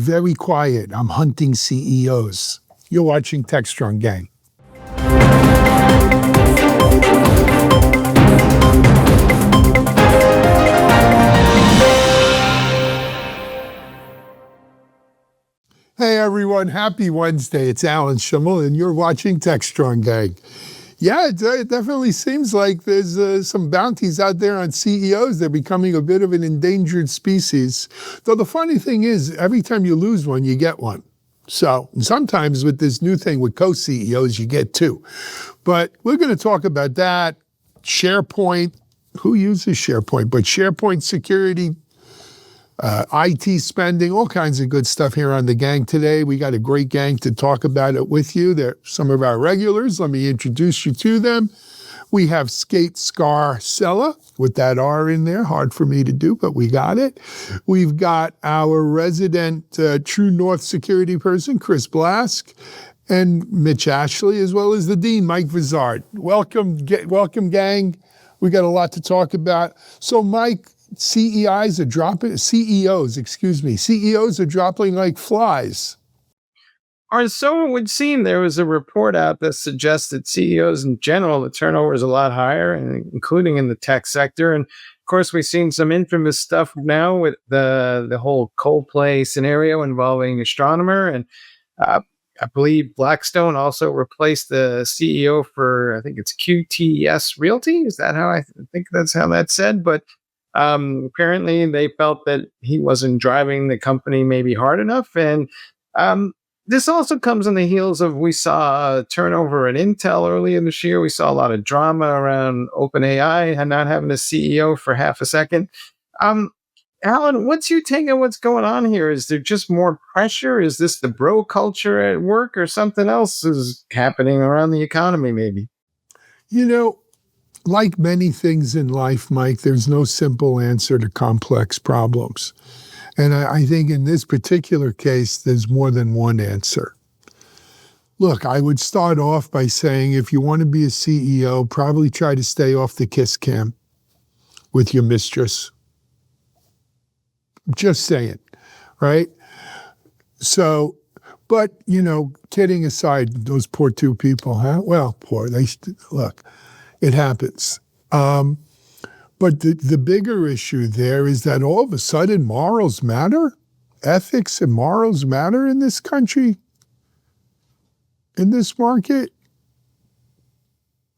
very quiet. I'm hunting CEOs. You're watching TechStrong Gang. Hey everyone, happy Wednesday. It's Alan Schimmel and you're watching TechStrong Gang. Yeah, it definitely seems like there's some bounties out there on CEOs. They're becoming a bit of an endangered species. Though the funny thing is, every time you lose one, you get one. So sometimes with this new thing with co-CEOs, you get two. But we're going to talk about that. SharePoint, who uses SharePoint? But SharePoint security, IT spending, all kinds of good stuff here on the gang today. We got a great gang to talk about it with you. They're some of our regulars. Let me introduce you to them. We have Kate Scarcella with that R in there. Hard for me to do, but we got it. We've got our resident True North security person, Chris Blask, and Mitch Ashley, as well as the Dean, Mike Vizard. Welcome, gang. We got a lot to talk about. So, Mike, CEOs are dropping like flies. Or so it would seem. There was a report out that suggested CEOs in general, the turnover is a lot higher, including in the tech sector. And of course, we've seen some infamous stuff now with the whole Coldplay scenario involving Astronomer. And I believe Blackstone also replaced the CEO for, I think it's QTS Realty. Is that how I think that's how that's said? But apparently they felt that he wasn't driving the company maybe hard enough. And this also comes on the heels of, we saw turnover at Intel earlier this year. We saw a lot of drama around OpenAI and not having a CEO for half a second. Alan, what's your take on what's going on here? Is there just more pressure? Is this the bro culture at work, or something else is happening around the economy maybe? You know, like many things in life, Mike, there's no simple answer to complex problems. And I think in this particular case, there's more than one answer. Look, I would start off by saying, if you want to be a CEO, probably try to stay off the kiss cam with your mistress. Just saying, right? So, but, kidding aside, those poor two people, huh? Well, look, it happens. But the bigger issue there is that all of a sudden morals matter, ethics and morals matter in this country, in this market.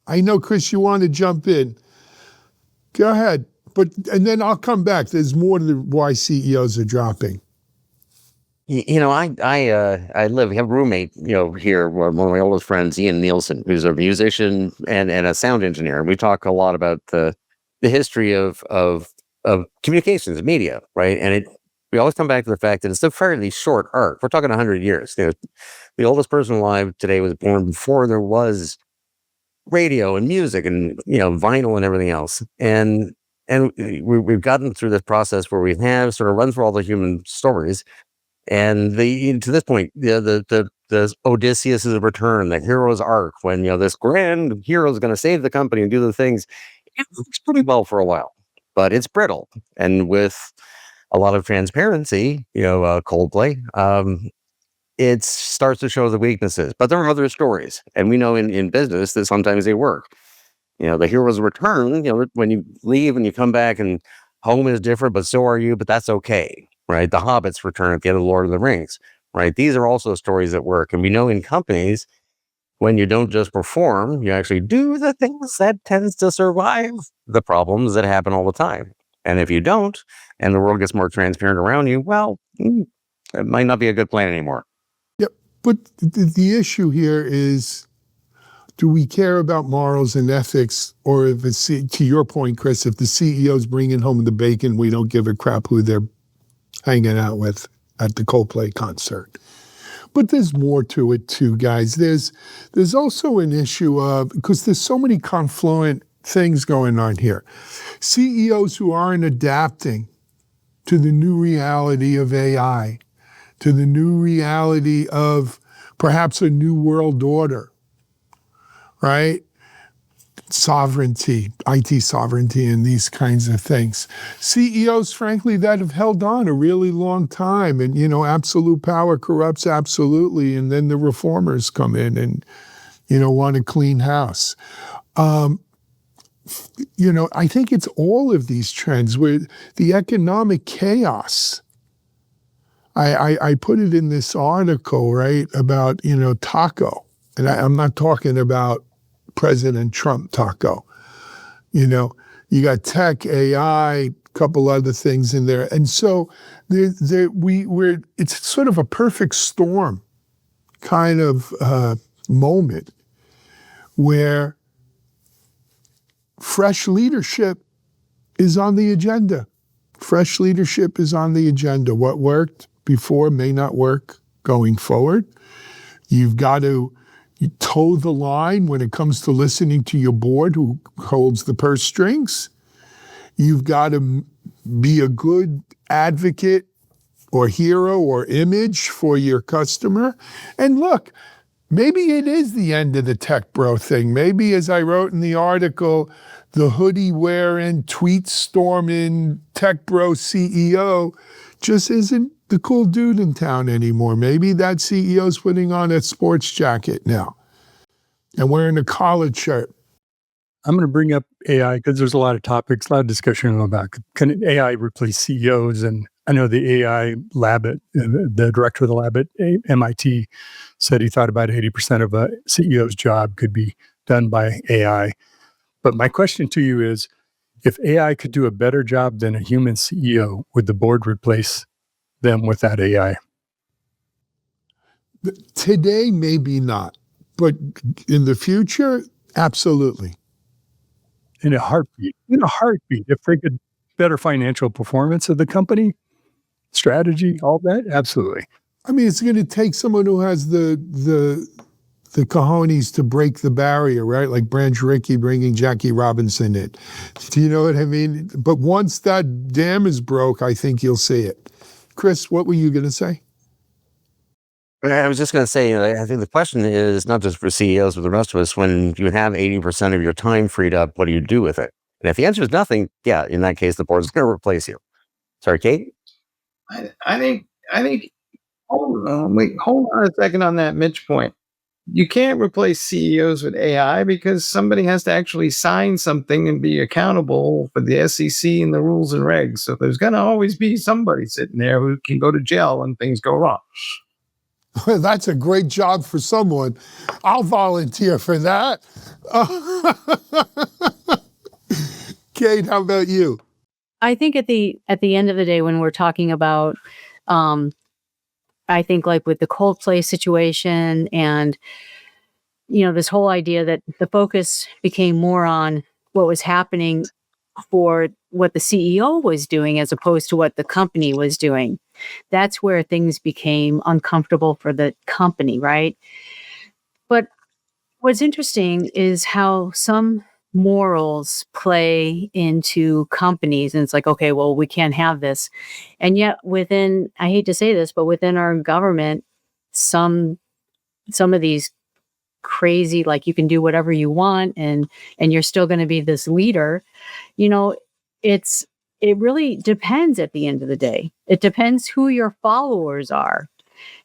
I know, Chris, you want to jump in. Go ahead. And then I'll come back. There's more to why CEOs are dropping. I have a roommate, here, one of my oldest friends, Ian Nielsen, who's a musician and a sound engineer. And we talk a lot about the history of communications and media, right? And we always come back to the fact that it's a fairly short arc. We're talking 100 years. The oldest person alive today was born before there was radio and music and, vinyl and everything else. And we've gotten through this process where we have sort of run through all the human stories. And to this point, the Odysseus' return, the hero's arc, when this grand hero is going to save the company and do the things, it works pretty well for a while, but it's brittle. And with a lot of transparency, Coldplay, it starts to show the weaknesses. But there are other stories, and we know in business that sometimes they work. The hero's return, when you leave and you come back and home is different, but so are you, but that's okay, right? The Hobbit's return at the end of Lord of the Rings, right? These are also stories that work. And we know in companies, when you don't just perform, you actually do the things that tends to survive the problems that happen all the time. And if you don't, and the world gets more transparent around you, well, it might not be a good plan anymore. Yep. But the issue here is, do we care about morals and ethics? Or if it's, to your point, Chris, if the CEO's bringing home the bacon, we don't give a crap who they're hanging out with at the Coldplay concert. But there's more to it too, guys. There's also an issue of, because there's so many confluent things going on here. CEOs who aren't adapting to the new reality of AI, to the new reality of perhaps a new world order, right? sovereignty, IT sovereignty, and these kinds of things. CEOs, frankly, that have held on a really long time, and absolute power corrupts absolutely, and then the reformers come in and want to clean house. I think it's all of these trends where the economic chaos. I put it in this article, right, about Taco, and I'm not talking about President Trump Taco. You got tech, AI, couple other things in there, and so it's sort of a perfect storm kind of moment where fresh leadership is on the agenda. Fresh leadership is on the agenda. What worked before may not work going forward. You've got to toe the line when it comes to listening to your board who holds the purse strings. You've got to be a good advocate or hero or image for your customer. And look, maybe it is the end of the tech bro thing. Maybe, as I wrote in the article, the hoodie wearing, tweet storming tech bro CEO just isn't the cool dude in town anymore. Maybe that CEO's putting on a sports jacket now and wearing a collared shirt. I'm going to bring up AI because there's a lot of topics, a lot of discussion about can AI replace CEOs? And I know the AI lab the director of the lab at MIT said he thought about 80% of a CEO's job could be done by AI. But my question to you is, if AI could do a better job than a human CEO, would the board replace them with that AI? Today, maybe not. But in the future, absolutely. In a heartbeat, if they could better financial performance of the company, strategy, all that, absolutely. I mean, it's going to take someone who has the cojones to break the barrier, right? Like Branch Rickey bringing Jackie Robinson in. Do you know what I mean? But once that dam is broke, I think you'll see it. Chris, what were you going to say? I was just going to say, I think the question is not just for CEOs, but the rest of us, when you have 80% of your time freed up, what do you do with it? And if the answer is nothing, yeah, in that case, the board is going to replace you. Sorry, Kate? I think, hold on a second on that Mitch point. You can't replace CEOs with AI because somebody has to actually sign something and be accountable for the SEC and the rules and regs. So there's going to always be somebody sitting there who can go to jail when things go wrong. Well, that's a great job for someone. I'll volunteer for that. Kate, how about you? I think at the end of the day, when we're talking about, I think like with the Coldplay situation and, this whole idea that the focus became more on what was happening for what the CEO was doing as opposed to what the company was doing. That's where things became uncomfortable for the company, right? But what's interesting is how some morals play into companies, and it's like, okay, well, we can't have this. And yet within, I hate to say this, but within our government, some of these crazy, like you can do whatever you want and you're still going to be this leader, it really depends at the end of the day. It depends who your followers are.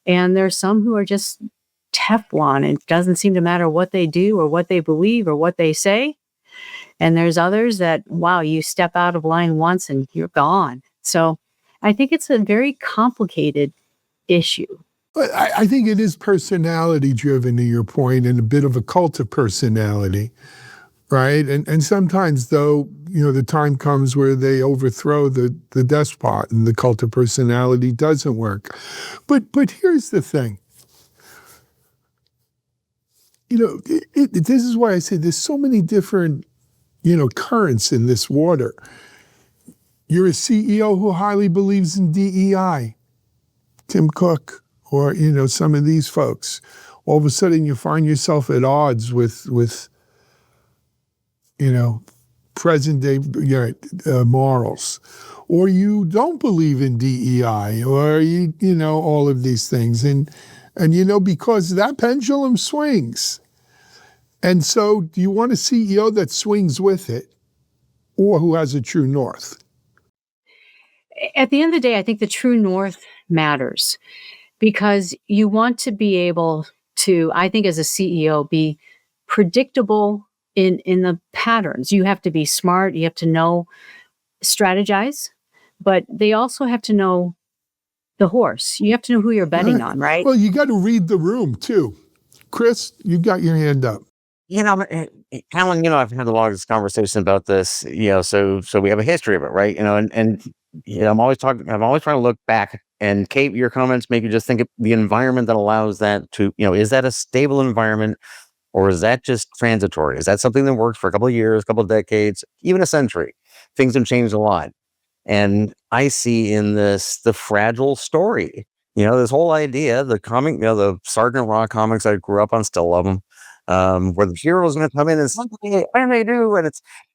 And there's some who are just Teflon. It doesn't seem to matter what they do or what they believe or what they say. And there's others that, wow, you step out of line once and you're gone. So I think it's a very complicated issue. But I think it is personality driven, to your point, and a bit of a cult of personality, right? And sometimes, though, the time comes where they overthrow the despot and the cult of personality doesn't work. But here's the thing. This is why I say there's so many different, currents in this water. You're a CEO who highly believes in DEI, Tim Cook, or, some of these folks. All of a sudden you find yourself at odds with present day morals. Or you don't believe in DEI, or all of these things. And because that pendulum swings. And so do you want a CEO that swings with it or who has a true north? At the end of the day, I think the true north matters because you want to be able to, I think as a CEO, be predictable in the patterns. You have to be smart. You have to know, strategize, but they also have to know the horse. You have to know who you're betting on, right? Well, you got to read the room too. Chris, you got your hand up. Alan, I've had a lot of this conversation about this, so we have a history of it, right? And I'm always trying to look back. And Kate, your comments make you just think of the environment that allows that to, is that a stable environment or is that just transitory? Is that something that works for a couple of years, a couple of decades, even a century? Things have changed a lot. And I see in this the fragile story, this whole idea, the comic, the Sergeant Rock comics, I grew up on, still love them. Where the hero's going to come in and something, what do they do? And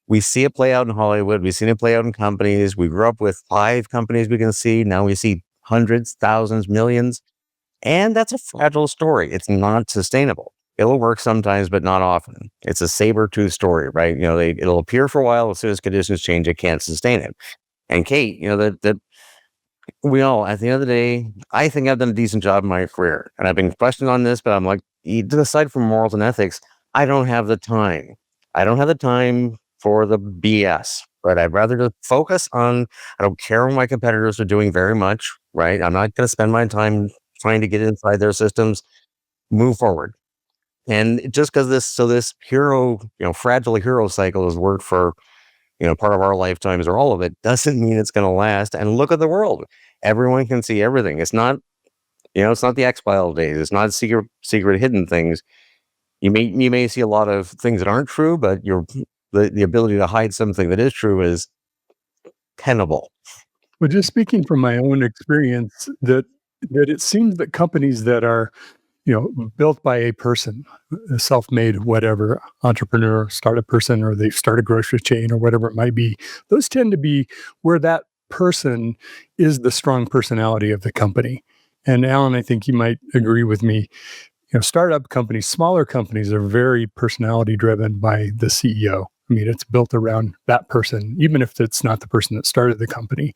we see it play out in Hollywood. We've seen it play out in companies. We grew up with 5 companies we can see. Now we see hundreds, thousands, millions. And that's a fragile story. It's not sustainable. It'll work sometimes, but not often. It's a saber-tooth story, right? It'll appear for a while. As soon as conditions change, it can't sustain it. And Kate, that we all, at the end of the day, I think I've done a decent job in my career. And I've been questioned on this, but I'm like, aside from morals and ethics, I don't have the time. I don't have the time for the BS, but I'd rather just focus on, I don't care what my competitors are doing very much, right? I'm not going to spend my time trying to get inside their systems, move forward. And just because this hero, fragile hero cycle has worked for, part of our lifetimes or all of it, doesn't mean it's going to last. And look at the world. Everyone can see everything. It's not, it's not the X-Files days. It's not secret hidden things. You may see a lot of things that aren't true, but the ability to hide something that is true is tenable. Well, just speaking from my own experience, that it seems that companies that are, built by a person, a self-made whatever entrepreneur, startup person, or they start a grocery chain or whatever it might be, those tend to be where that person is the strong personality of the company. And Alan, I think you might agree with me. Startup companies, smaller companies are very personality driven by the CEO. I mean, it's built around that person, even if it's not the person that started the company.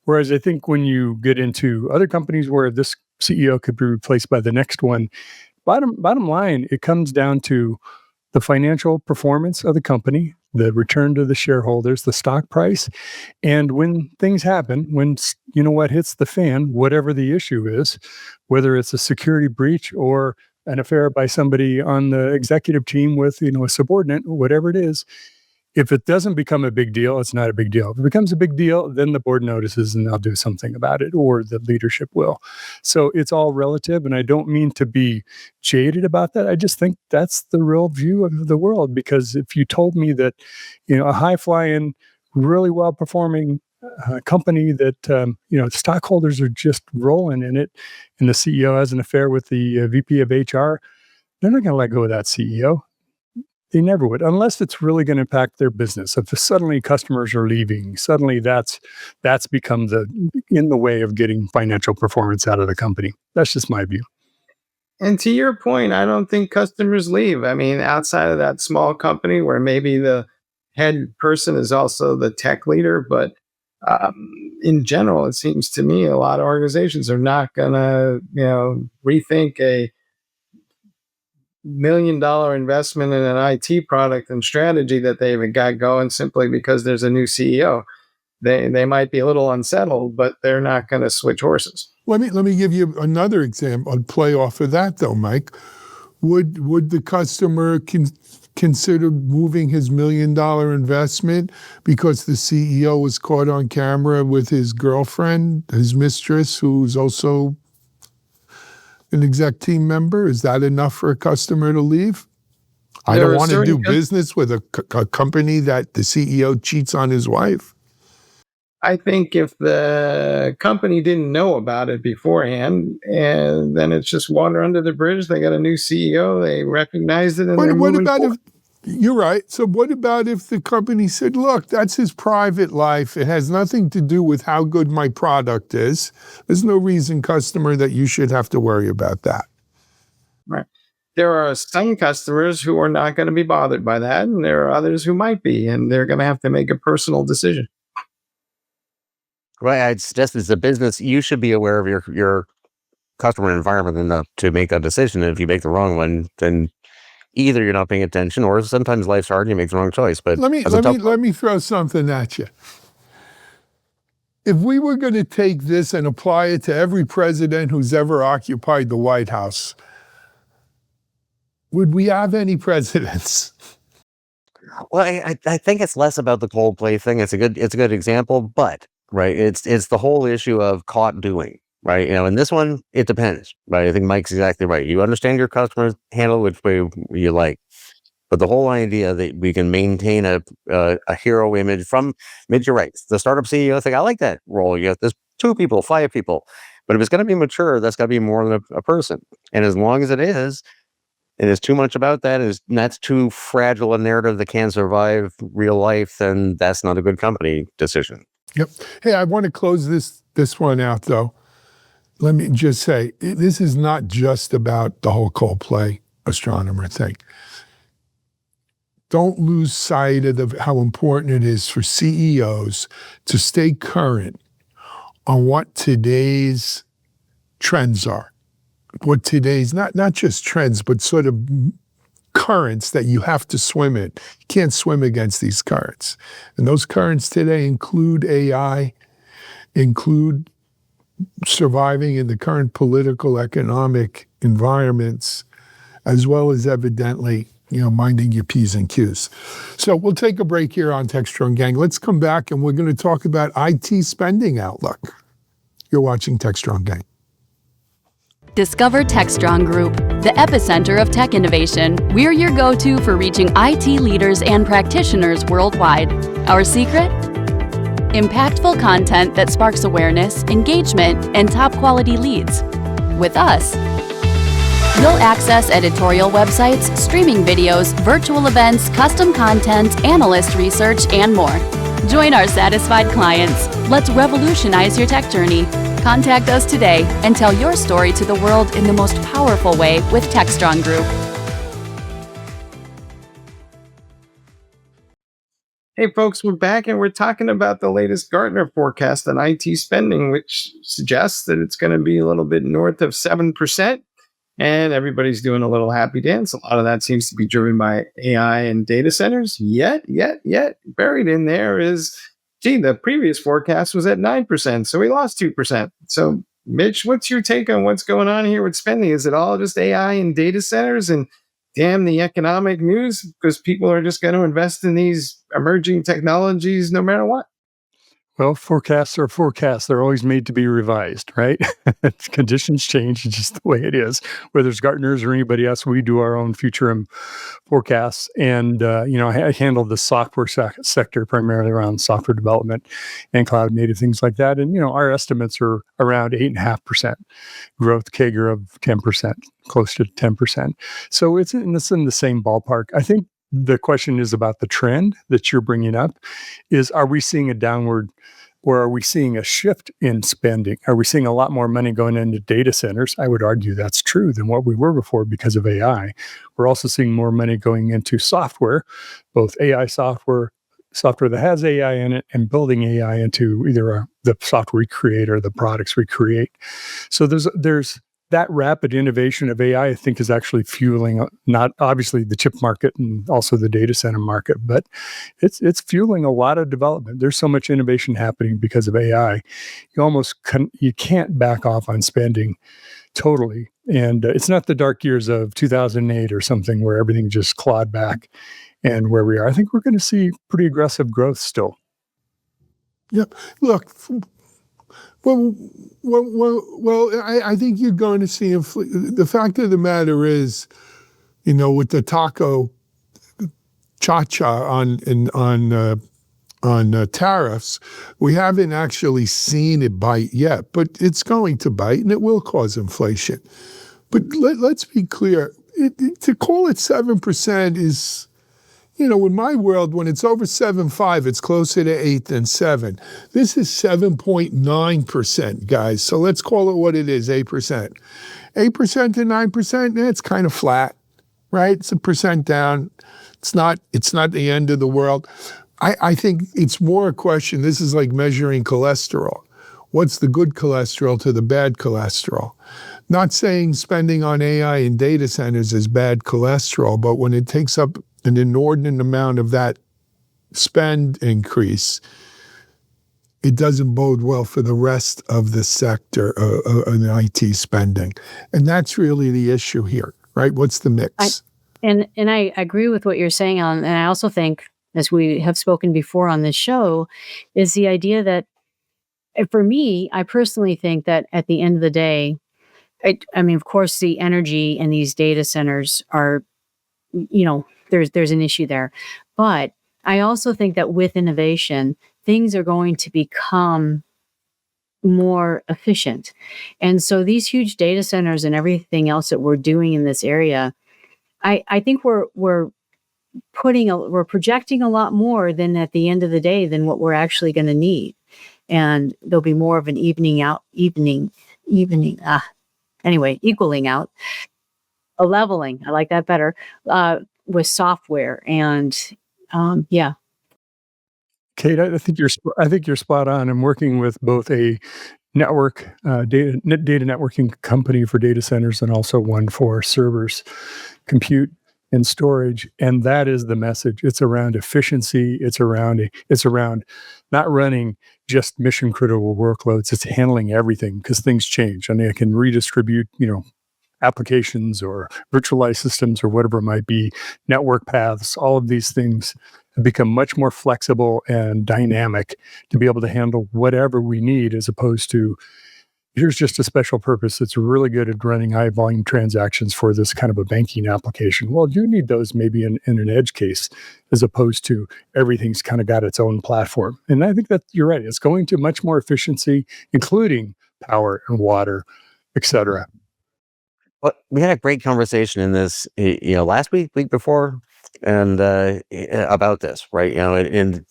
Whereas I think when you get into other companies where this CEO could be replaced by the next one, bottom line, it comes down to the financial performance of the company, the return to the shareholders, the stock price. And when things happen, when what hits the fan, whatever the issue is, whether it's a security breach or an affair by somebody on the executive team with, a subordinate, whatever it is, if it doesn't become a big deal, it's not a big deal. If it becomes a big deal, then the board notices and they'll do something about it, or the leadership will. So it's all relative. And I don't mean to be jaded about that. I just think that's the real view of the world. Because if you told me that, a high-flying, really well-performing company that, stockholders are just rolling in it, and the CEO has an affair with the VP of HR, they're not going to let go of that CEO. They never would, unless it's really going to impact their business. If suddenly customers are leaving, suddenly that's become in the way of getting financial performance out of the company. That's just my view. And to your point, I don't think customers leave. I mean, outside of that small company where maybe the head person is also the tech leader, but in general, it seems to me a lot of organizations are not going to, rethink a $1 million investment in an IT product and strategy that they've got going simply because there's a new CEO. They might be a little unsettled, but they're not going to switch horses. Let me give you another example. I'll play off of that though, Mike. Would the customer consider moving his $1 million investment because the CEO was caught on camera with his girlfriend, his mistress, who's also an exec team member? Is that enough for a customer to leave? I don't want to do business with a company that the CEO cheats on his wife. I think if the company didn't know about it beforehand, and then it's just water under the bridge, they got a new CEO, they recognized it, and what about forward. You're right. So what about if the company said, look, that's his private life. It has nothing to do with how good my product is. There's no reason, customer, that you should have to worry about that. Right. there are some customers who are not going to be bothered by that, and there are others who might be, and they're going to have to make a personal decision. Right. I'd suggest as a business, you should be aware of your customer environment enough to make a decision. And if you make the wrong one, then either you're not paying attention, or sometimes life's hard and you make the wrong choice. But let me throw something at you. If we were going to take this and apply it to every president who's ever occupied the White House, would we have any presidents? Well, I think it's less about the Coldplay thing. It's a good example, but right, it's the whole issue of caught doing, right? In this one, it depends, right? I think Mike's exactly right. You understand your customers, handle which way you like, but the whole idea that we can maintain a hero image from Mitch, you're right. The startup CEO thing, I like that role. There's 2 people, 5 people, but if it's going to be mature, that's got to be more than a person. And as long as it is, and it's too much about that, that's too fragile a narrative that can't survive real life, then that's not a good company decision. Yep. Hey, I want to close this one out, though. Let me just say, this is not just about the whole Coldplay astronomer thing. Don't lose sight of how important it is for CEOs to stay current on what today's trends are. What today's, not just trends, but sort of currents that you have to swim in. You can't swim against these currents. And those currents today include AI, include surviving in the current political, economic environments, as well as evidently, minding your P's and Q's. So we'll take a break here on Techstrong Gang. Let's come back and we're going to talk about IT spending outlook. You're watching Techstrong Gang. Discover TechStrong Group, the epicenter of tech innovation. We're your go-to for reaching IT leaders and practitioners worldwide. Our secret? Impactful content that sparks awareness, engagement, and top-quality leads. With us, you'll access editorial websites, streaming videos, virtual events, custom content, analyst research, and more. Join our satisfied clients. Let's revolutionize your tech journey. Contact us today and tell your story to the world in the most powerful way with TechStrong Group. Hey folks, we're back and we're talking about the latest Gartner forecast on IT spending, which suggests that it's going to be a little bit north of 7%. And everybody's doing a little happy dance. A lot of that seems to be driven by AI and data centers. Yet, buried in there is, the previous forecast was at 9%, so we lost 2%. So, Mitch, what's your take on what's going on here with spending? Is it all just AI and data centers and damn the economic news? Because people are just going to invest in these emerging technologies no matter what. Well, forecasts are forecasts. They're always made to be revised, right? Conditions change. It's just the way it is. Whether it's Gartner's or anybody else, we do our own future forecasts. And, I handle the software sector primarily around software development and cloud native things like that. And, our estimates are around 8.5% growth, CAGR of 10%, close to 10%. So it's in the same ballpark. I think the question is about the trend that you're bringing up are we seeing a downward or are we seeing a shift in spending? Are we seeing a lot more money going into data centers? I would argue that's true than what we were before because of AI. We're also seeing more money going into software, both AI software that has AI in it and building AI into either the software we create or the products we create. So there's that rapid innovation of AI, I think, is actually fueling not obviously the chip market and also the data center market, but it's fueling a lot of development. There's so much innovation happening because of AI. You can't back off on spending totally. And it's not the dark years of 2008 or something where everything just clawed back and where we are. I think we're going to see pretty aggressive growth still. Yep. Look. Well, I think you're going to see the fact of the matter is, with the taco cha-cha on tariffs, we haven't actually seen it bite yet, but it's going to bite and it will cause inflation. But let's be clear, to call it 7% is, in my world, when it's over 7.5, it's closer to 8 than 7. This is 7.9%, guys. So let's call it what it is, 8%. 8% to 9%, it's kind of flat. right? It's 1% down. It's not the end of the world. I think it's more a question. This is like measuring cholesterol. What's the good cholesterol to the bad cholesterol? Not saying spending on AI and data centers is bad cholesterol, but when it takes up an inordinate amount of that spend increase, it doesn't bode well for the rest of the sector of IT spending. And that's really the issue here, right? What's the mix? And I agree with what you're saying, Alan. And I also think, as we have spoken before on this show, is the idea that, for me, I personally think that at the end of the day, I mean, of course, the energy in these data centers are, there's an issue there. But I also think that with innovation, things are going to become more efficient. And so these huge data centers and everything else that we're doing in this area, I think we're projecting a lot more than at the end of the day than what we're actually going to need. And there'll be more of an equaling out, a leveling. I like that better, with software. And yeah. Kate, I think you're spot on. I'm working with both a network data networking company for data centers and also one for servers, compute, and storage. And that is the message. It's around efficiency. It's around not running just mission critical workloads. It's handling everything because things change. And I can redistribute, applications or virtualized systems or whatever it might be, network paths, all of these things have become much more flexible and dynamic to be able to handle whatever we need, as opposed to here's just a special purpose that's really good at running high volume transactions for this kind of a banking application. Well, you need those maybe in an edge case, as opposed to everything's kind of got its own platform. And I think that you're right. It's going to much more efficiency, including power and water, et cetera. Well, we had a great conversation in this, last week before, and about this, right? And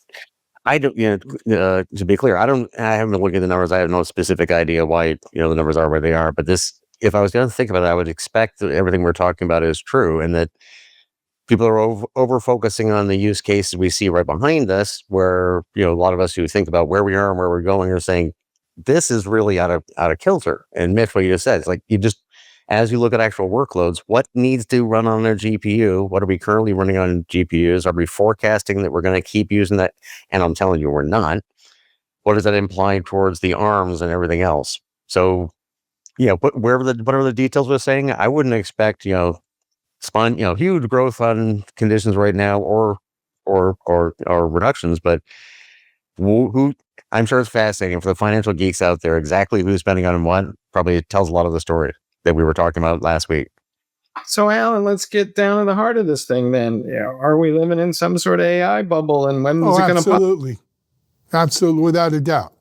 I don't, to be clear, I haven't looked at the numbers. I have no specific idea why, the numbers are where they are. But this, if I was going to think about it, I would expect that everything we're talking about is true, and that people are over focusing on the use cases we see right behind us, where, a lot of us who think about where we are and where we're going are saying, this is really out of kilter. And Mitch, what you just said, it's like as you look at actual workloads, what needs to run on their GPU? What are we currently running on GPUs? Are we forecasting that we're going to keep using that? And I'm telling you, we're not. What does that imply towards the ARMs and everything else? So, whatever the details we're saying, I wouldn't expect, huge growth on conditions right now or reductions, but who I'm sure it's fascinating for the financial geeks out there, exactly who's spending on what probably tells a lot of the story that we were talking about last week. So, Alan, let's get down to the heart of this thing then. Are we living in some sort of AI bubble, and when is it going to pop? Absolutely. Absolutely, without a doubt.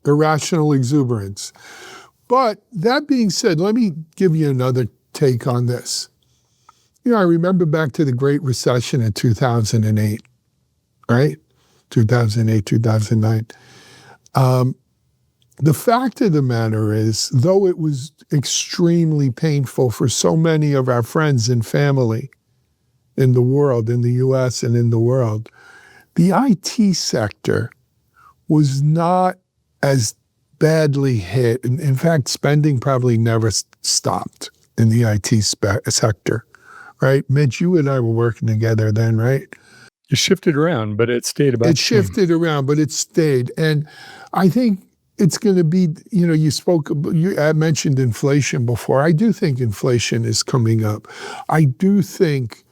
Irrational exuberance. But that being said, let me give you another take on this. I remember back to the Great Recession in 2008, right? 2008, 2009. The fact of the matter is, though it was extremely painful for so many of our friends and family in the world, in the US and in the world, the IT sector was not as badly hit. In fact, spending probably never stopped in the IT sector, right? Mitch, you and I were working together then, right? It shifted around, but it stayed about. It shifted around, but it stayed. And I think it's going to be, you mentioned inflation before. I do think inflation is coming up. I do think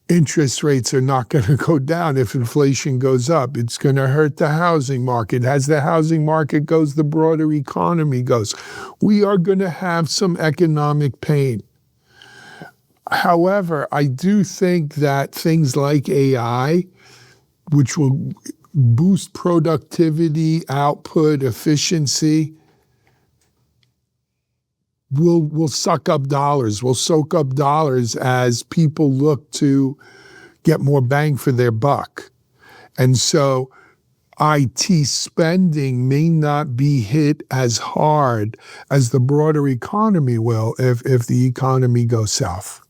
interest rates are not going to go down if inflation goes up. It's going to hurt the housing market. As the housing market goes, the broader economy goes. We are going to have some economic pain. However, I do think that things like AI, which will boost productivity, output, efficiency, will suck up dollars, will soak up dollars as people look to get more bang for their buck. And so IT spending may not be hit as hard as the broader economy will if the economy goes south.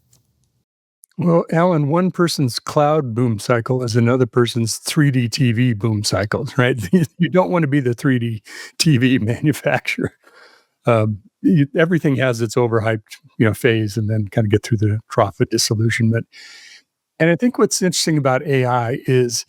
Well, Alan, one person's cloud boom cycle is another person's 3D TV boom cycles, right? You don't want to be the 3D TV manufacturer. Everything has its overhyped, phase, and then kind of get through the trough of disillusionment. And I think what's interesting about AI is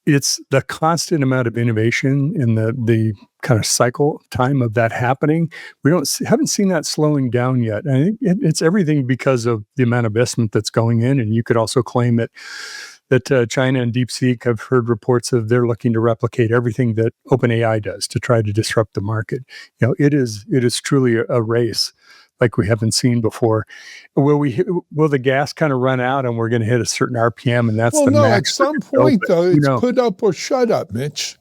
it's the constant amount of innovation in the kind of cycle time of that happening. We haven't seen that slowing down yet. And I think it's everything because of the amount of investment that's going in. And you could also claim that China and DeepSeek, I've heard reports of they're looking to replicate everything that OpenAI does to try to disrupt the market. It is truly a race like we haven't seen before. Will the gas kind of run out and we're going to hit a certain RPM and that's the max? At some point though, it's put up or shut up, Mitch.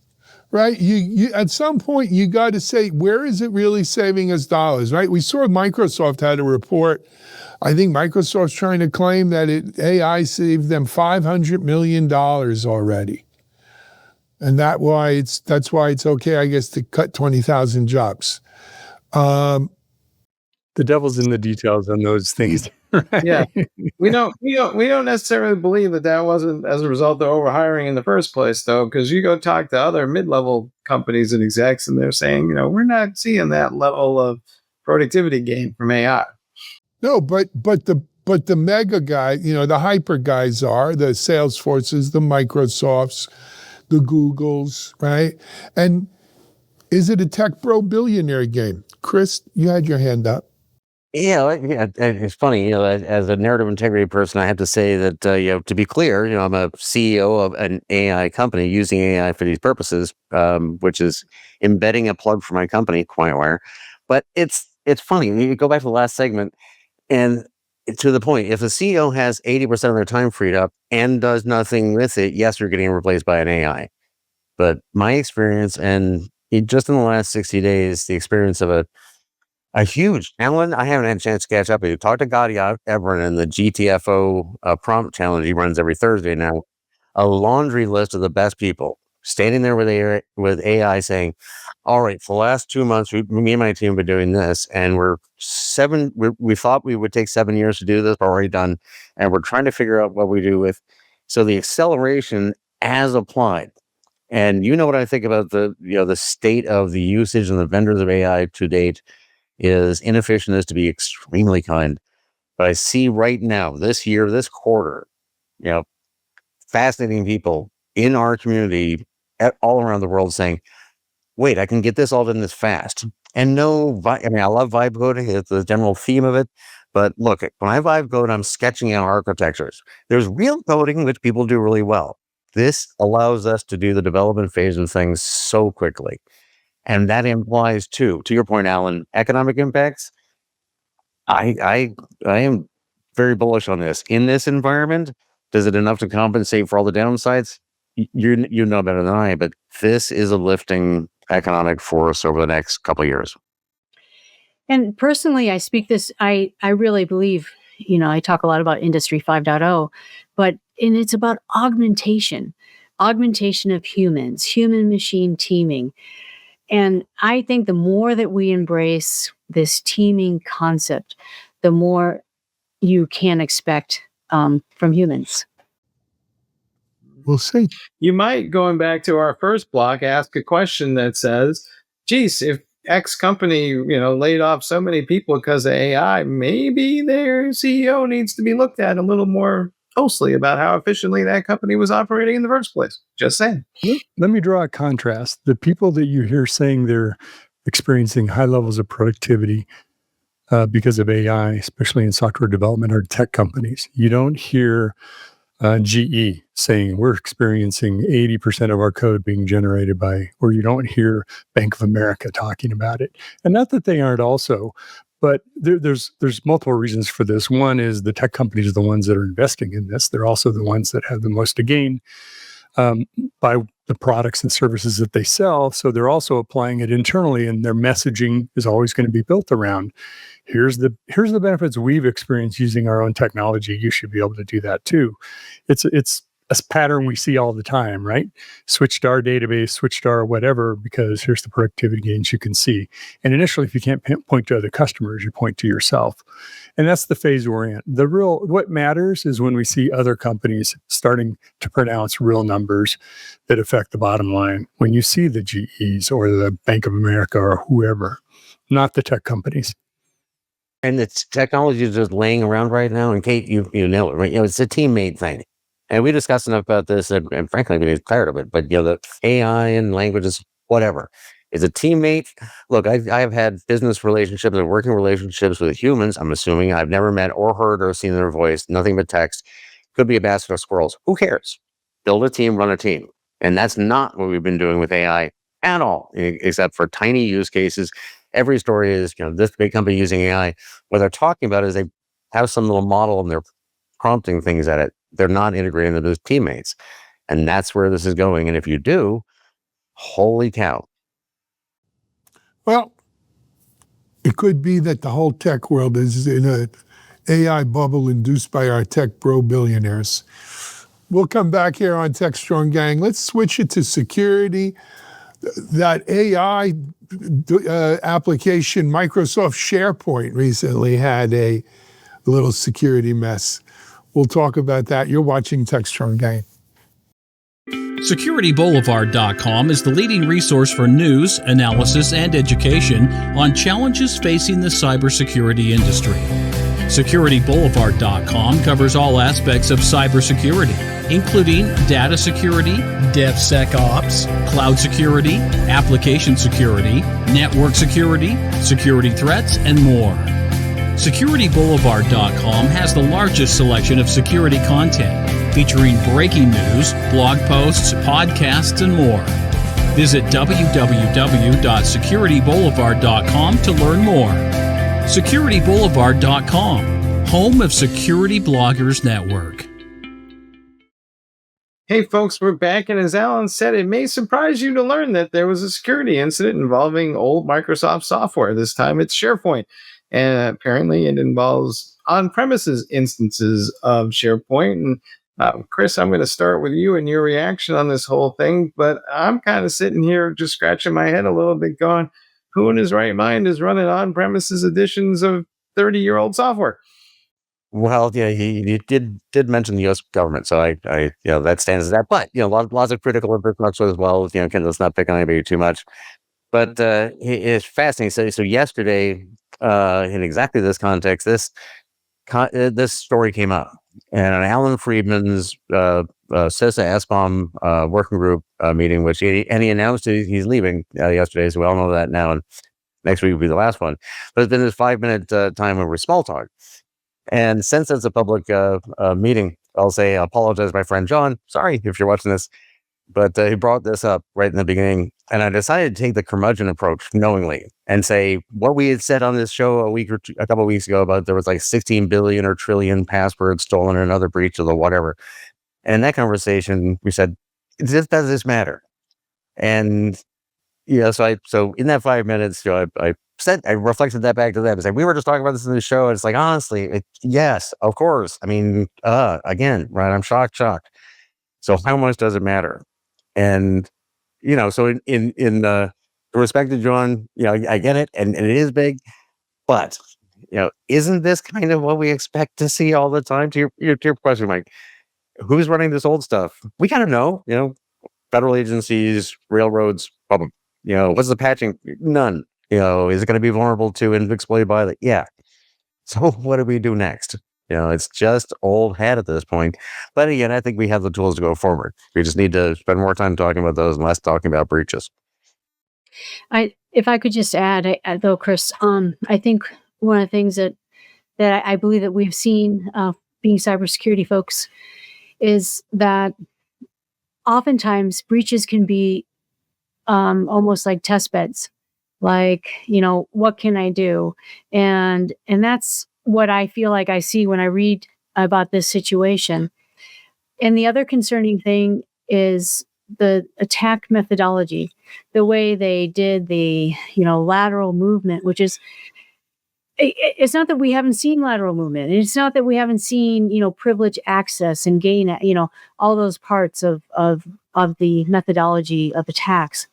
Right? You at some point you got to say, where is it really saving us dollars? Right? We saw Microsoft had a report. I think Microsoft's trying to claim that AI saved them $500 million already, and that's why it's okay, I guess, to cut 20,000 jobs. The devil's in the details on those things. Right? Yeah, we don't necessarily believe that wasn't as a result of overhiring in the first place, though, because you go talk to other mid-level companies and execs, and they're saying, we're not seeing that level of productivity gain from AI. No, but the mega guy, the hyper guys are the Salesforces, the Microsofts, the Googles, right? And is it a tech bro billionaire game? Chris, you had your hand up. Yeah, it's funny, as a narrative integrity person, I have to say that, to be clear, I'm a CEO of an AI company using AI for these purposes, which is embedding a plug for my company, QuietWire. But it's funny. You go back to the last segment, and to the point, if the CEO has 80% of their time freed up and does nothing with it, yes, you're getting replaced by an AI. But my experience, and just in the last 60 days, the experience of a huge, Alan, I haven't had a chance to catch up with you. Talk to Gadi Everin in the GTFO prompt challenge he runs every Thursday now. A laundry list of the best people standing there with AI saying, all right, for the last 2 months, me and my team have been doing this, and we thought we would take 7 years to do this, but already done, and we're trying to figure out what we do with. So the acceleration as applied. And what I think about the state of the usage and the vendors of AI to date is inefficient is to be extremely kind. But I see right now, this year, this quarter, fascinating people in our community all around the world saying, wait, I can get this all done this fast. And I love vibe coding. It's the general theme of it. But look, when I vibe code, I'm sketching out architectures. There's real coding, which people do really well. This allows us to do the development phase of things so quickly. And that implies, too, to your point, Alan, economic impacts. I am very bullish on this. In this environment, does it enough to compensate for all the downsides? You know better than I, but this is a lifting economic force over the next couple of years. And personally, I speak this, I really believe, I talk a lot about Industry 5.0, and it's about augmentation of humans, human-machine teaming. And I think the more that we embrace this teaming concept, the more you can expect from humans. We'll see. You might, going back to our first block, ask a question that says, geez, if X company, laid off so many people because of AI, maybe their CEO needs to be looked at a little more closely about how efficiently that company was operating in the first place. Just saying. Let me draw a contrast. The people that you hear saying they're experiencing high levels of productivity because of AI, especially in software development, are tech companies. You don't hear GE saying we're experiencing 80% of our code being generated by, or you don't hear Bank of America talking about it. And not that they aren't also, but there's multiple reasons for this. One is the tech companies are the ones that are investing in this. They're also the ones that have the most to gain by the products and services that they sell. So they're also applying it internally, and their messaging is always going to be built around, here's the benefits we've experienced using our own technology. You should be able to do that too. It's a pattern we see all the time, right? Switch to our database, switch to our whatever, because here's the productivity gains you can see. And initially, if you can't point to other customers, you point to yourself. And that's the phase we're in. What matters is when we see other companies starting to pronounce real numbers that affect the bottom line. When you see the GEs or the Bank of America or whoever, not the tech companies. And the technology is just laying around right now. And Kate, you nailed it, right? It's a teammate thing. And we discussed enough about this, and frankly, we're tired of it. But the AI and languages, whatever, is a teammate. Look, I've had business relationships and working relationships with humans. I'm assuming I've never met or heard or seen their voice, nothing but text. Could be a basket of squirrels. Who cares? Build a team, run a team, and that's not what we've been doing with AI at all, except for tiny use cases. Every story is, this big company using AI. What they're talking about is they have some little model and they're prompting things at it. They're not integrating them as teammates. And that's where this is going. And if you do, holy cow. Well, it could be that the whole tech world is in an AI bubble induced by our tech bro billionaires. We'll come back here on Tech Strong Gang. Let's switch it to security. That AI application, Microsoft SharePoint, recently had a little security mess. We'll talk about that. You're watching Tech Strong Gang. SecurityBoulevard.com is the leading resource for news, analysis, and education on challenges facing the cybersecurity industry. SecurityBoulevard.com covers all aspects of cybersecurity, including data security, DevSecOps, cloud security, application security, network security, security threats, and more. SecurityBoulevard.com has the largest selection of security content, featuring breaking news, blog posts, podcasts, and more. Visit www.securityboulevard.com to learn more. SecurityBoulevard.com, home of Security Bloggers Network. Hey folks, we're back, and as Alan said, it may surprise you to learn that there was a security incident involving old Microsoft software. This time it's SharePoint, and apparently it involves on-premises instances of SharePoint. And Chris, I'm going to start with you and your reaction on this whole thing, but I'm kind of sitting here just scratching my head a little bit going, who in his right mind is running on-premises editions of 30-year-old software? Well, yeah, he did mention the U.S. government, so I that stands as that. But lots of critical infrastructure as well. Let's not pick on anybody too much. But it's fascinating. So yesterday, in exactly this context, this story came up, and on Alan Friedman's CISA SBOM working group meeting, which he announced he's leaving yesterday, so we all know that now, and next week will be the last one. But it's been this 5-minute time over small talk. And since it's a public meeting, I'll say I apologize to my friend John. Sorry if you're watching this, but he brought this up right in the beginning. And I decided to take the curmudgeon approach knowingly and say what we had said on this show a couple of weeks ago about there was like 16 billion or trillion passwords stolen in another breach of the whatever. And in that conversation, we said, does this matter? And so in that 5 minutes, I reflected that back to them and said, we were just talking about this in the show. And it's like, honestly, yes, of course. I mean, again, right. I'm shocked. So how much does it matter? And, so in respect to John, I get it. And it is big, but, isn't this kind of what we expect to see all the time? To your question, Mike, who's running this old stuff? We kind of know, federal agencies, railroads, public, what's the patching? None. Is it going to be vulnerable to and exploited by the? Yeah. So what do we do next? It's just old hat at this point. But again, I think we have the tools to go forward. We just need to spend more time talking about those and less talking about breaches. If I could just add, though, Chris, I think one of the things that I believe that we've seen being cybersecurity folks is that oftentimes breaches can be almost like test beds. Like, what can I do? And that's what I feel like I see when I read about this situation. And the other concerning thing is the attack methodology, the way they did the, lateral movement, which is it's not that we haven't seen lateral movement. It's not that we haven't seen, privilege access and gain, all those parts of the methodology of attacks.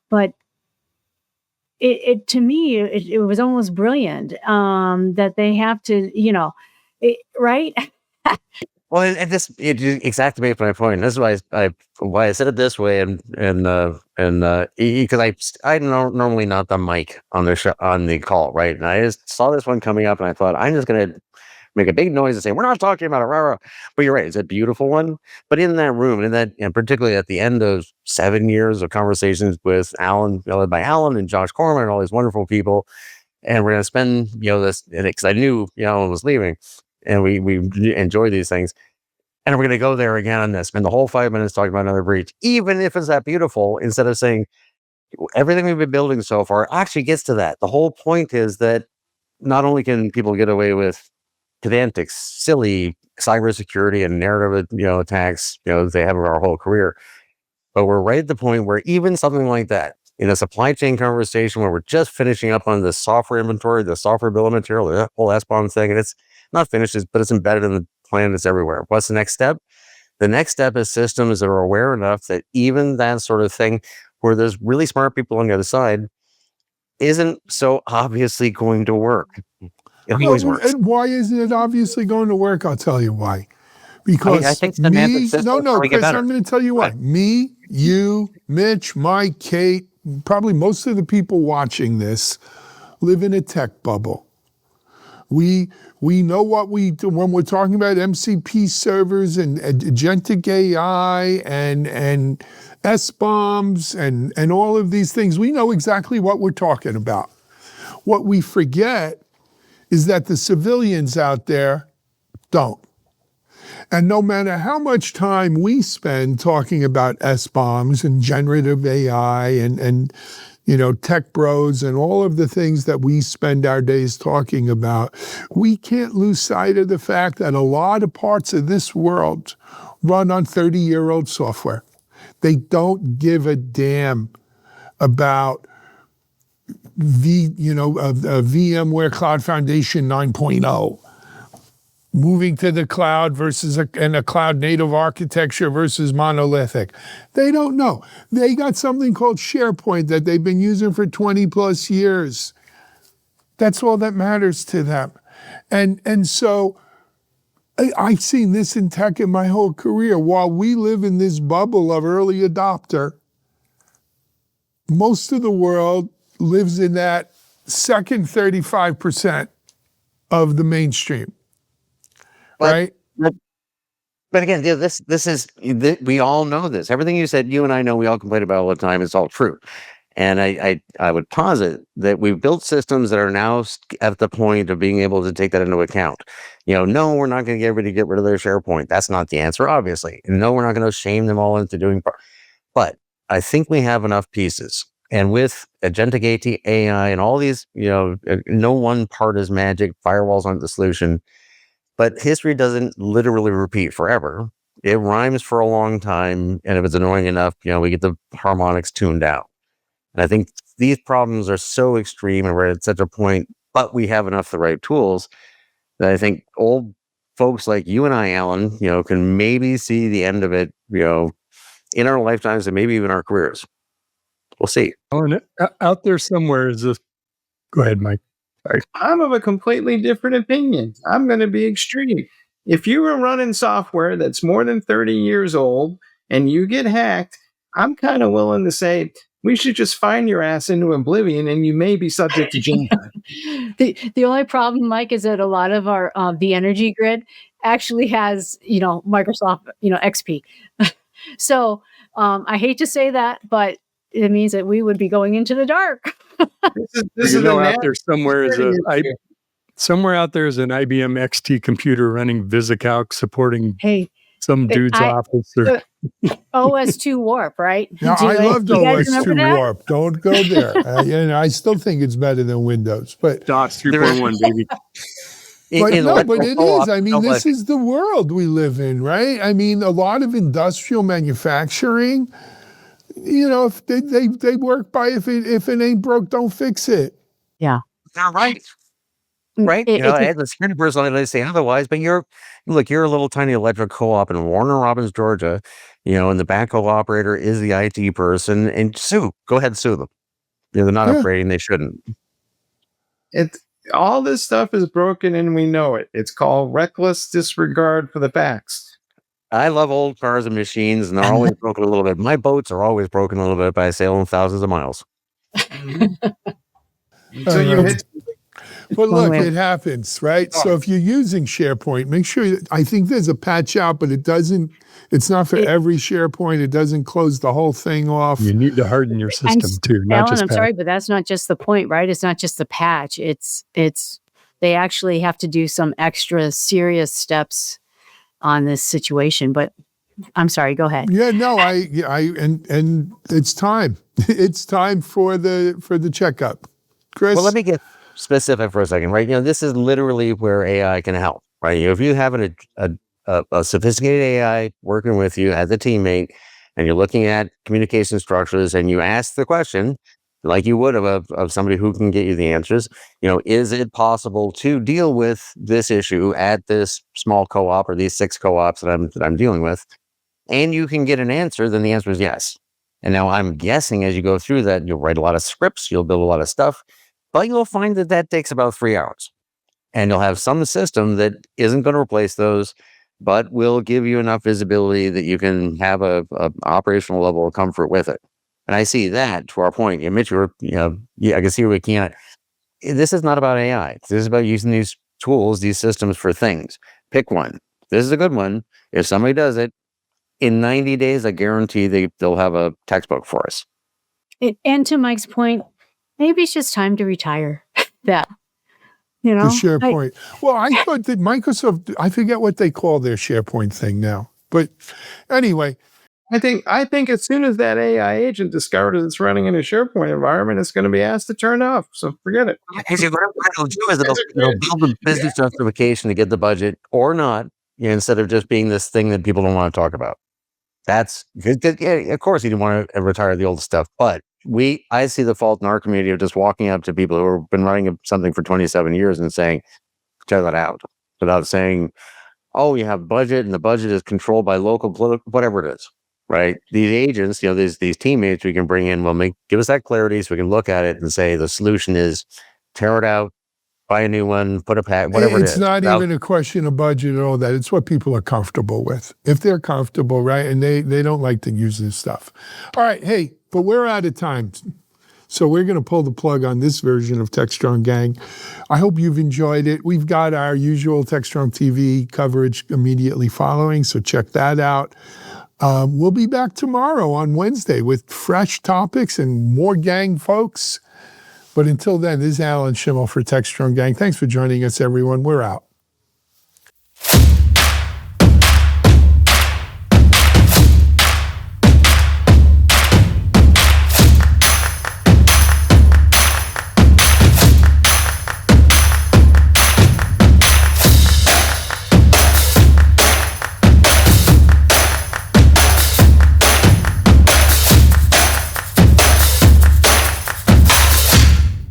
But it to me, it was almost brilliant that they have to, right? Well, and this it exactly makes my point. This is why I said it this way, and because I normally not the mic on the call, right? And I just saw this one coming up, and I thought I'm just gonna make a big noise and say we're not talking about it, rah, rah. But you're right, it's a beautiful one. But in that room, and particularly at the end of 7 years of conversations with Alan, led by Alan and Josh Corman and all these wonderful people, and we're gonna spend this because I knew Alan was leaving. And we enjoy these things. And we're going to go there again and spend the whole 5 minutes talking about another breach, even if it's that beautiful, instead of saying everything we've been building so far actually gets to that. The whole point is that not only can people get away with pedantic, silly cybersecurity and narrative, attacks, they have our whole career, but we're right at the point where even something like that, in a supply chain conversation where we're just finishing up on the software inventory, the software bill of material, the whole SBOM thing, and it's not finished, but it's embedded in the plan. It's everywhere. What's the next step? The next step is systems that are aware enough that even that sort of thing, where there's really smart people on the other side, isn't so obviously going to work. It always works. And why isn't it obviously going to work? I'll tell you why. Because I think semantic systems Chris, I'm going to tell you why. Me, you, Mitch, Mike, Kate, probably most of the people watching this live in a tech bubble. We know what we do when we're talking about MCP servers and agentic AI and SBOMs and all of these things. We know exactly what we're talking about. What we forget is that the civilians out there don't. And no matter how much time we spend talking about SBOMs and generative AI and tech bros and all of the things that we spend our days talking about, we can't lose sight of the fact that a lot of parts of this world run on 30-year-old software. They don't give a damn about VMware Cloud Foundation 9.0. Moving to the cloud versus a cloud native architecture versus monolithic. They don't know. They got something called SharePoint that they've been using for 20 plus years. That's all that matters to them. And so I've seen this in tech in my whole career. While we live in this bubble of early adopter, most of the world lives in that second 35% of the mainstream. Right. But again, this is we all know this. Everything you said, you and I know, we all complain about all the time. It's all true. And I would posit that we've built systems that are now at the point of being able to take that into account. No, we're not going to get everybody to get rid of their SharePoint. That's not the answer, obviously. And no, we're not going to shame them all into doing. But I think we have enough pieces. And with agentic AI and all these, no one part is magic. Firewalls aren't the solution. But history doesn't literally repeat forever. It rhymes for a long time, and if it's annoying enough, we get the harmonics tuned out. And I think these problems are so extreme, and we're at such a point, but we have enough of the right tools that I think old folks like you and I, Alan, can maybe see the end of it, in our lifetimes and maybe even our careers. We'll see. Alan, out there somewhere is this. Go ahead, Mike. Sorry. I'm of a completely different opinion. I'm going to be extreme. If you were running software that's more than 30 years old and you get hacked, I'm kind of willing to say we should just find your ass into oblivion and you may be subject to jail time. The only problem, Mike, is that a lot of our the energy grid actually has Microsoft XP. So I hate to say that, but it means that we would be going into the dark. This is out there somewhere is somewhere out there is an IBM XT computer running VisiCalc supporting some dude's office. Or OS2 Warp, right? No, I loved OS2 Warp. Don't go there. I still think it's better than Windows, but DOS 3.1, baby. But it is. I mean, this is the world we live in, right? I mean, a lot of industrial manufacturing, if they work by if it ain't broke, don't fix it. Yeah. All right. right? It, it's a, As a security person, I say otherwise, but you're a little tiny electric co-op in Warner Robins, Georgia, and the backhoe operator is the IT person, and go ahead, sue them. They're not Yeah. afraid and they shouldn't. All this stuff is broken and we know it. It's called reckless disregard for the facts. I love old cars and machines, and they're always broken a little bit. My boats are always broken a little bit, but I sail them thousands of miles. So you hit. But One look, way. it happens, right? So if you're using SharePoint, make sure, I think there's a patch out, but it's not for every SharePoint. It doesn't close the whole thing off. You need to harden your And system too, not Alan, just I'm patch. sorry, but that's not just the point, right? It's not just the patch. It's they actually have to do some extra serious steps on this situation. But I'm sorry, go ahead. Yeah, no, and it's time. It's time for the checkup. Chris? Well, let me get specific for a second, right? This is literally where AI can help, right? If you have a sophisticated AI working with you as a teammate, and you're looking at communication structures, and you ask the question, like you would of somebody who can get you the answers, is it possible to deal with this issue at this small co-op or these 6 co-ops that I'm dealing with? And you can get an answer, then the answer is yes. And now I'm guessing as you go through that, you'll write a lot of scripts, you'll build a lot of stuff, but you'll find that takes about 3 hours. And you'll have some system that isn't going to replace those, but will give you enough visibility that you can have a operational level of comfort with it. And I see that, to our point. Mitch, I can see where we can't. This is not about AI. This is about using these tools, these systems for things. Pick one. This is a good one. If somebody does it, in 90 days, I guarantee they'll have a textbook for us. And to Mike's point, maybe it's just time to retire that. The SharePoint. Well, I thought that Microsoft, I forget what they call their SharePoint thing now. But anyway. I think as soon as that AI agent discovers it's running in a SharePoint environment, it's going to be asked to turn off. So forget it. Actually, what it'll do is it'll build a business justification to get the budget or not, instead of just being this thing that people don't want to talk about. That's of course you didn't want to retire the old stuff, but I see the fault in our community of just walking up to people who have been running something for 27 years and saying, tear that out, without saying, oh, you have budget and the budget is controlled by local political, whatever it is, right? These agents, these teammates we can bring in will give us that clarity so we can look at it and say the solution is tear it out, buy a new one, put a pack, whatever it is. It's not even a question of budget or all that. It's what people are comfortable with. If they're comfortable, right, and they don't like to use this stuff. All right, hey, but we're out of time. So we're going to pull the plug on this version of TechStrong Gang. I hope you've enjoyed it. We've got our usual TechStrong TV coverage immediately following, so check that out. We'll be back tomorrow on Wednesday with fresh topics and more gang folks. But until then, this is Alan Schimmel for TechStrong Gang. Thanks for joining us, everyone. We're out.